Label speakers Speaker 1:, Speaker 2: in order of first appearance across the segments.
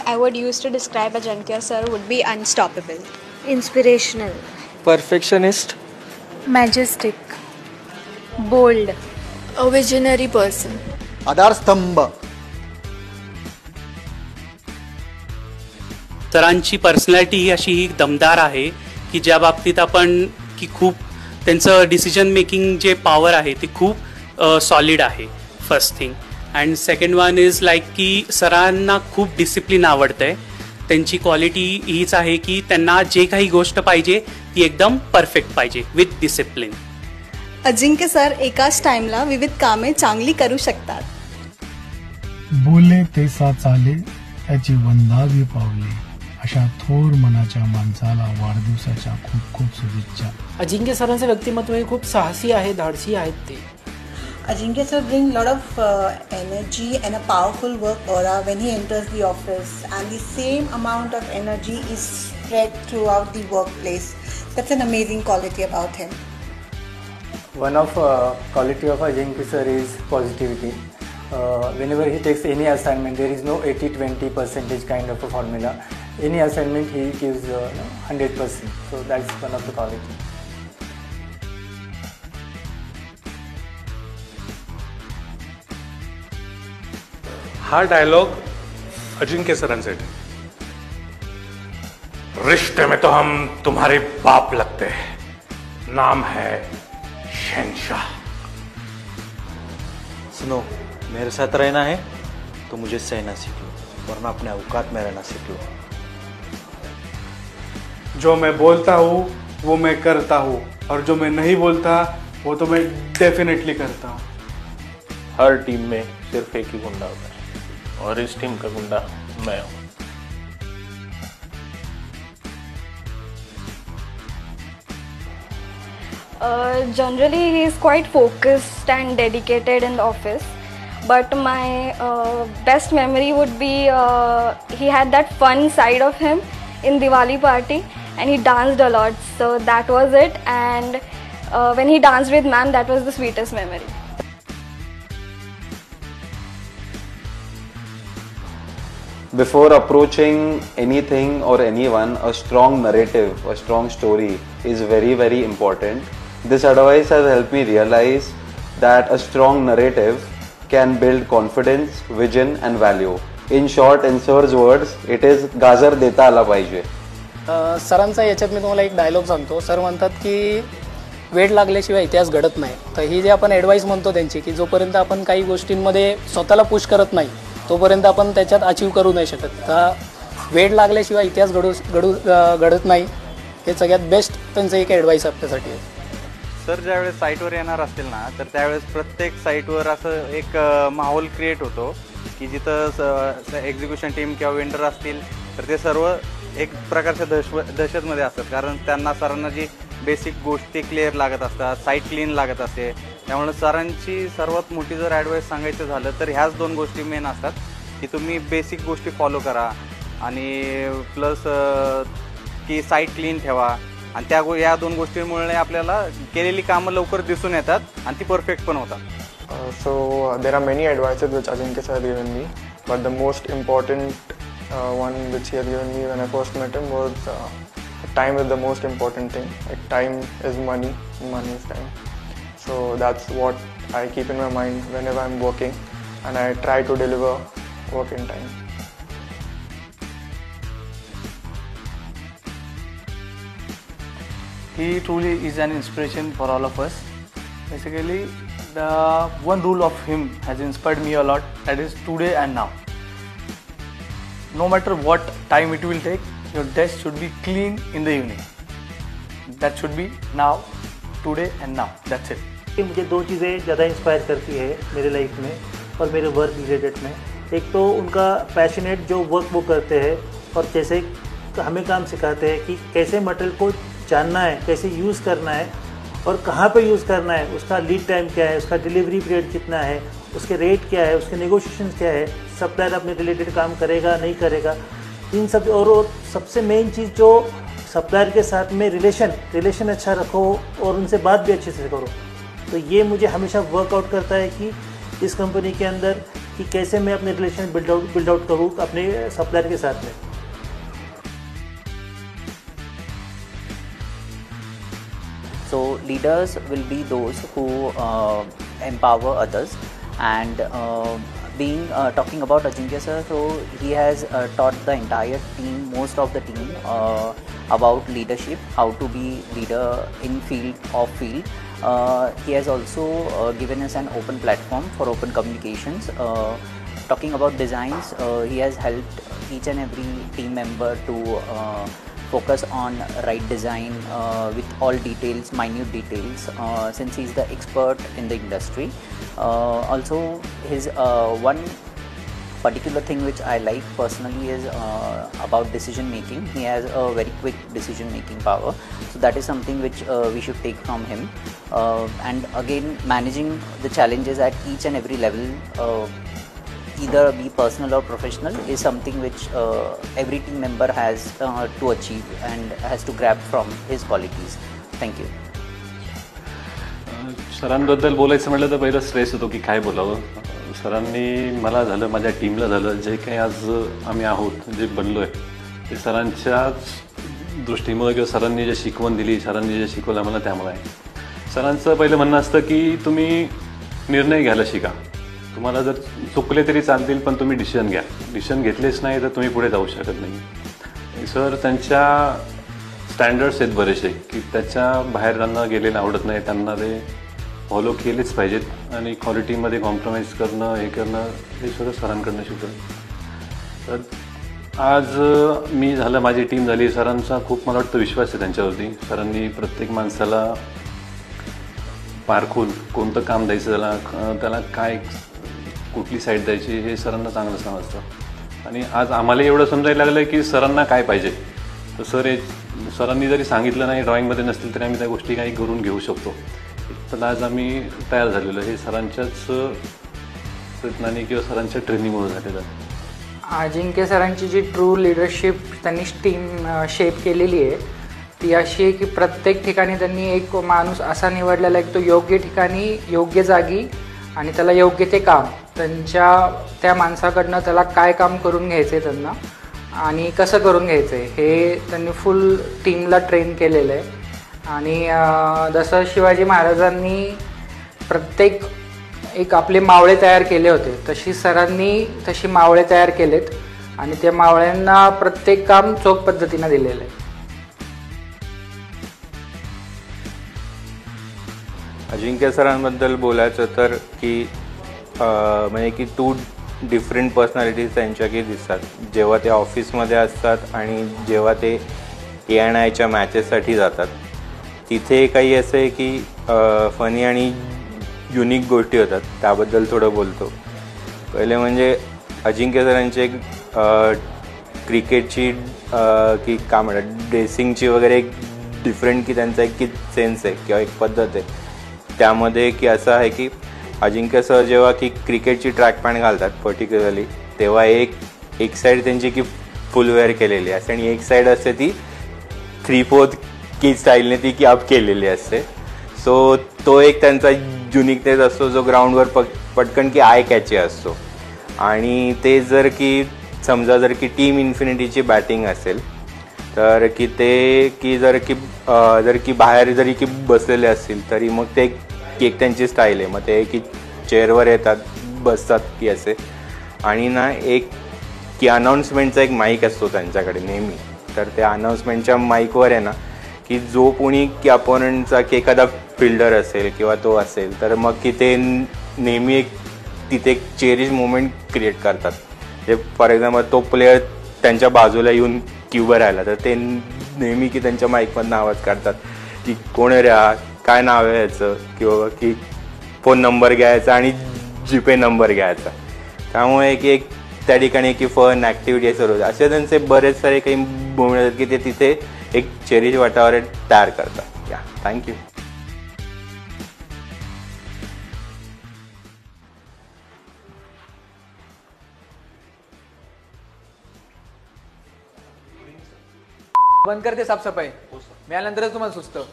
Speaker 1: I would use to describe Ajinkya sir would be unstoppable,
Speaker 2: inspirational,
Speaker 3: perfectionist,
Speaker 2: majestic, bold,
Speaker 4: a visionary person.
Speaker 5: आधारस्तंभ.
Speaker 6: सरांची personality ही अशी ही दमदार आहे की ज्या बाबतीत आपण की खूप त्यांचं डिसिजन मेकिंग जे पॉवर आहे ते खूप सॉलिड आहे first thing. And second one is like की सरांना खूप डिसिप्लिन आवडतं आहे. त्यांची क्वालिटी हीच आहे की त्यांना जे काही गोष्ट पाहिजे ती एकदम परफेक्ट पाहिजे विथ डिसिप्लिन.
Speaker 7: अजिंक्य सर एकाच टाइमला विविध कामे चांगली करू शकतात.
Speaker 8: बोले तेसा चाले त्याची वंदावी पावले. अशा थोर मनाच्या माणसाला वाढदिवसाच्या खूप खूप शुभेच्छा.
Speaker 9: अजिंक्य सरांचं व्यक्तिमत्व हे खूप साहसी आहे, धाडसी आहेत ते.
Speaker 7: Ajinkya sir brings lot of energy and a powerful work aura when he enters the office, and the same amount of energy is spread throughout the workplace. That's an amazing quality about him.
Speaker 10: One of quality of Ajinkya sir is positivity. Whenever he takes any assignment, there is no 80-20% kind of a formula. Any assignment he gives 100%. So that's one of the quality.
Speaker 11: हा dialogue अजिंक्य सरांसाठी. रिश्ते में तो हम तुम्हारे बाप लगते हैं, नाम है शहनशाह.
Speaker 5: सुनो, मेरे साथ रहना है तो मुझे सहना सीख लो, वरना अपने औकात में रहना सीख लो.
Speaker 3: जो मैं बोलता हूँ वो मैं करता हूँ, और जो मैं नहीं बोलता वो तो मैं डेफिनेटली करता हूँ.
Speaker 12: हर टीम में सिर्फ एक ही गुंडा होता है, और इस टीम का गुंडा मैं हूँ.
Speaker 1: Generally he is quite focused and dedicated in the office, but my best memory would be he had that fun side of him in Diwali party, and he danced a lot, so that was it. And when he danced with ma'am, that was the sweetest memory.
Speaker 13: Before approaching anything or anyone, a strong narrative, a strong story is very, very important. This advice has helped me realize that a strong narrative can build confidence, vision and value. In short, in sir's words, it is गाजर देता आला पाहिजे.
Speaker 9: सरांचा याच्यात मी तुम्हाला एक dialogue सांगतो. Sir म्हणतात की वेळ लागल्याशिवाय इतिहास घडत नाही. तर ही जे आपण ॲडवाईस म्हणतो त्यांची, की जोपर्यंत आपण काही गोष्टींमध्ये स्वतःला पुश करत नाही तोपर्यंत आपण त्याच्यात अचीव करू नाही शकत. तर वेळ लागल्याशिवाय इतिहास घडत नाही, हे सगळ्यात बेस्ट त्यांचं एक ॲडवाईस आपल्यासाठी आहे.
Speaker 14: सर ज्यावेळेस साईटवर येणार असतील ना, तर त्यावेळेस प्रत्येक साईटवर असं एक माहोल क्रिएट होतो की जिथं एक्झिक्युशन टीम किंवा वेंडर असतील तर ते सर्व एक प्रकारच्या दहशतमध्ये असतात, कारण त्यांना सरांना जी बेसिक गोष्टी क्लिअर लागत असतात, साईट क्लीन लागत असते. त्यामुळे सरांची सर्वात मोठी जर ॲडवाईस सांगायचं झालं तर ह्याच दोन गोष्टी मेन असतात की तुम्ही बेसिक गोष्टी फॉलो करा, आणि प्लस की साईट क्लीन ठेवा. आणि या दोन गोष्टींमुळे आपल्याला केलेली कामं लवकर दिसून येतात आणि ती परफेक्ट पण होतात.
Speaker 15: So there are many advices which Ajinkya sir given me, but the most important one which he had given me when I first met him was time is the most important thing. Like time is money, money is time. So that's what I keep in my mind whenever I'm working, and I try to deliver work in time.
Speaker 16: He truly is an inspiration for all of us. Basically, the one rule of him has inspired me a lot, that is today and now. No matter what time it will take, your desk should be clean in the evening. That should be now, today and now. That's it.
Speaker 17: मुझे दो चीज़ें ज़्यादा inspire करती है मेरे life में और मेरे work related में. एक तो उनका पैशनेट जो वर्क वो करते हैं, और जैसे हमें काम सिखाते हैं कि कैसे मटेरियल को जानना है, कैसे यूज़ करना है और कहाँ पे यूज़ करना है, उसका लीड टाइम क्या है, उसका डिलीवरी पीरियड कितना है, उसके रेट क्या है, उसके नेगोशिएशन क्या है, सप्लायर अपने रिलेटेड काम करेगा नहीं करेगा, इन सब. और सबसे मेन चीज़ जो सप्लायर के साथ में रिलेशन अच्छा रखो और उनसे बात भी अच्छे से करो. तो ये मुझे हमेशा वर्कआउट करता है कि इस कंपनी के अंदर कि कैसे मैं अपने रिलेशन बिल्ड आउट करूँ अपने सप्लायर के साथ में।
Speaker 18: So leaders will be those who empower others, and talking about Ajinkya sir, so he has taught the entire team, most of the team, about leadership, how to be leader in field, off field. He has also given us an open platform for open communications. Talking about designs, he has helped each and every team member to focus on right design with all details, minute details, since he's the expert in the industry. Also, his one particular thing which I like personally is about decision making. He has a very quick decision making power, so that is something which we should take from him. And again, managing the challenges at each and every level, either be personal or professional, is something which every team member has to achieve and has to grab from his qualities. Thank you.
Speaker 12: सरांबद्दल बोलायचं म्हटलं तर पहिलं stress होतो की काय बोलावं. सरांनी मला झालं, माझ्या टीमला झालं, जे काही आज आम्ही आहोत, जे बनलो आहे ते सरांच्याच दृष्टीमुळे किंवा सरांनी जे शिकवण दिली, सरांनी जे शिकवलं मला त्यामुळे आहे. सरांचं पहिलं म्हणणं असतं की तुम्ही निर्णय घ्यायला शिका. तुम्हाला जर चुकले तरी चालतील, पण तुम्ही डिसिजन घ्या. डिसिजन घेतलेच नाही तर तुम्ही पुढे जाऊ शकत नाही. सर त्यांच्या स्टँडर्ड्स आहेत बरेचसे की त्याच्या बाहेर त्यांना गेलेलं आवडत नाही, त्यांना ते फॉलो केलेच पाहिजेत. आणि क्वालिटीमध्ये कॉम्प्रोमाइज करणं, हे करणं, हे सगळं सरांकडनं शिकलं. तर आज मी झालं, माझी टीम झाली, सरांचा खूप मला वाटतं विश्वास आहे त्यांच्यावरती. सरांनी प्रत्येक माणसाला पारखून कोणतं काम द्यायचं, त्याला काय कुठली साईड द्यायची, हे सरांना चांगलं समजतं. आणि आज आम्हाला एवढं समजायला लागलं की सरांना काय पाहिजे. तर सरांनी जरी सांगितलं नाही, ड्रॉईंगमध्ये नसतील तरी आम्ही त्या गोष्टी काही करून घेऊ शकतो. पण आज आम्ही तयार झालेलो, हे सरांच्याच प्रयत्नाने किंवा सरांच्या ट्रेनिंगमुळे झालेलं आहे.
Speaker 9: अजिंक्य सरांची जी ट्रू लिडरशिप त्यांनी टीम शेप केलेली आहे ती अशी आहे की प्रत्येक ठिकाणी त्यांनी एक माणूस असा निवडलेला आहे की तो योग्य ठिकाणी, योग्य जागी आणि त्याला योग्य ते काम, त्या माणसाकडनं त्याला काय काम करून घ्यायचं आहे त्यांना आणि कसं करून घ्यायचं आहे हे त्यांनी फुल टीमला ट्रेन केलेलं आहे. आणि जसं शिवाजी महाराजांनी प्रत्येक एक आपले मावळे तयार केले होते, तशी सरांनी तशी मावळे तयार केलेत आणि त्या मावळ्यांना प्रत्येक काम चोख पद्धतीनं दिलेलं आहे.
Speaker 14: अजिंक्य सरांबद्दल बोलायचं तर की म्हणजे की 2 डिफरंट पर्सनॅलिटीज त्यांच्या की दिसतात जेव्हा ते ऑफिसमध्ये असतात आणि जेव्हा ते ANIच्या मॅचेससाठी जातात. तिथे काही असं आहे की फनी आणि युनिक गोष्टी होतात, त्याबद्दल थोडं बोलतो. पहिले म्हणजे अजिंक्य सरांचे क्रिकेटची की काय म्हणतात ड्रेसिंगची वगैरे एक डिफरंट की त्यांचा एक की सेन्स आहे किंवा एक पद्धत आहे. त्यामध्ये की असं आहे की अजिंक्य सर जेव्हा की क्रिकेटची ट्रॅक पॅन्ट घालतात पर्टिक्युलरली, तेव्हा एक साईड त्यांची की फुल वेअर केलेली असते आणि एक साईड असते ती 3/4 की स्टाईलने ती की अप केलेली असते. सो तो एक त्यांचा युनिकनेस असतो जो ग्राउंडवर पटकन की आय कॅची असतो. आणि ते जर की समजा जर की टीम इन्फिनिटीची बॅटिंग असेल तर की ते की जर की बाहेर जरी की बसलेले असतील तरी मग ते एक त्यांची स्टाईल आहे. मग ते की चेअरवर येतात, बसतात की असे. आणि ना एक की अनाऊन्समेंटचा एक माईक असतो त्यांच्याकडे नेहमी. तर त्या अनाऊन्समेंटच्या माईकवर आहे ना की जो कोणी की अपोनंटचा की एखादा फिल्डर असेल किंवा तो असेल तर मग की ते नेहमी एक तिथे एक चेरिश मोमेंट क्रिएट करतात. जे फॉर एक्झाम्पल तो प्लेयर त्यांच्या बाजूला येऊन उभं राहिला तर ते नेहमी की त्यांच्या माईकमधनं आवाज काढतात की कोण रे हा, काय नाव आहे याचं, किंवा की फोन नंबर घ्यायचा आणि GPay नंबर घ्यायचा. त्यामुळे की एक त्या ठिकाणी की फन ॲक्टिव्हिटी सर्व असे त्यांचे बरेच सारे काही मोमेंट आहेत की ते तिथे एक चेरिश वातावरण तयार करतात. या थँक्यू.
Speaker 19: बंद करते साफसफाई, मिळाल्यानंतरच तुम्हाला सुचतं.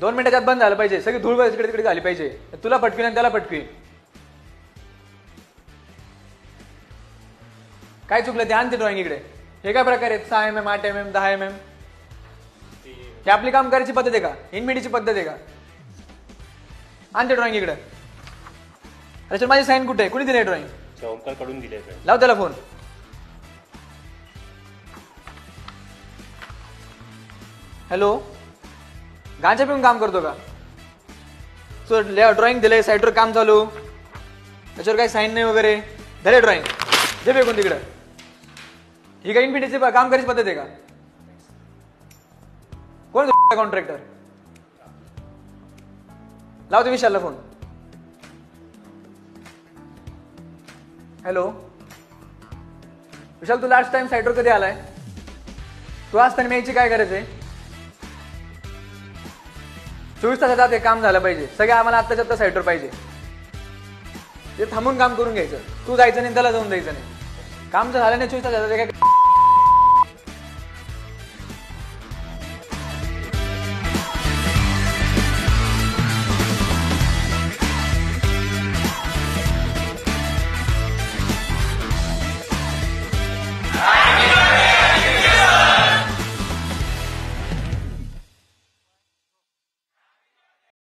Speaker 9: 2 मिनिटाच्या आत बंद झालं पाहिजे. सगळी धूळ तिकडे तिकडे झाली पाहिजे. तुला पटकवीन आणि त्याला पटकवीन. काय चुकलं ते आणते ड्रॉइंग इकडे. हे काय प्रकार आहेत? 6 mm, 8 mm, 10 mm. हे आपली काम करायची पद्धत आहे का? इनमिडीची पद्धत आहे का? आणते ड्रॉइंग इकडे. त्याच्यावर माझी साईन कुठे आहे? कुणी दिले ड्रॉइंग?
Speaker 19: ओंकार कडून दिले.
Speaker 9: लाव त्याला फोन. हॅलो, गांजा पिऊन काम करतो का? सो ड्रॉइंग दिलंय, साईटवर काम चालू, त्याच्यावर काही साईन नाही वगैरे. दिले ड्रॉइंग, जे फेकून तिकडं. ही काही इन्फिनिटीची काम करायची पद्धत आहे का? कोण कॉन्ट्रॅक्टर? लावतो विशालला फोन. हॅलो विशाल, तू लास्ट टाइम साईटवर कधी आलाय? तू असताना यायची काय करायचंय? 24 तासात आत हे काम झालं पाहिजे. सगळे आम्हाला आत्ताच्या आत्ता साईटवर पाहिजे. ते थांबून काम करून घ्यायचं. तू जायचं नाही, त्याला जाऊन द्यायचं नाही. काम जर झालं नाही 24 तासात,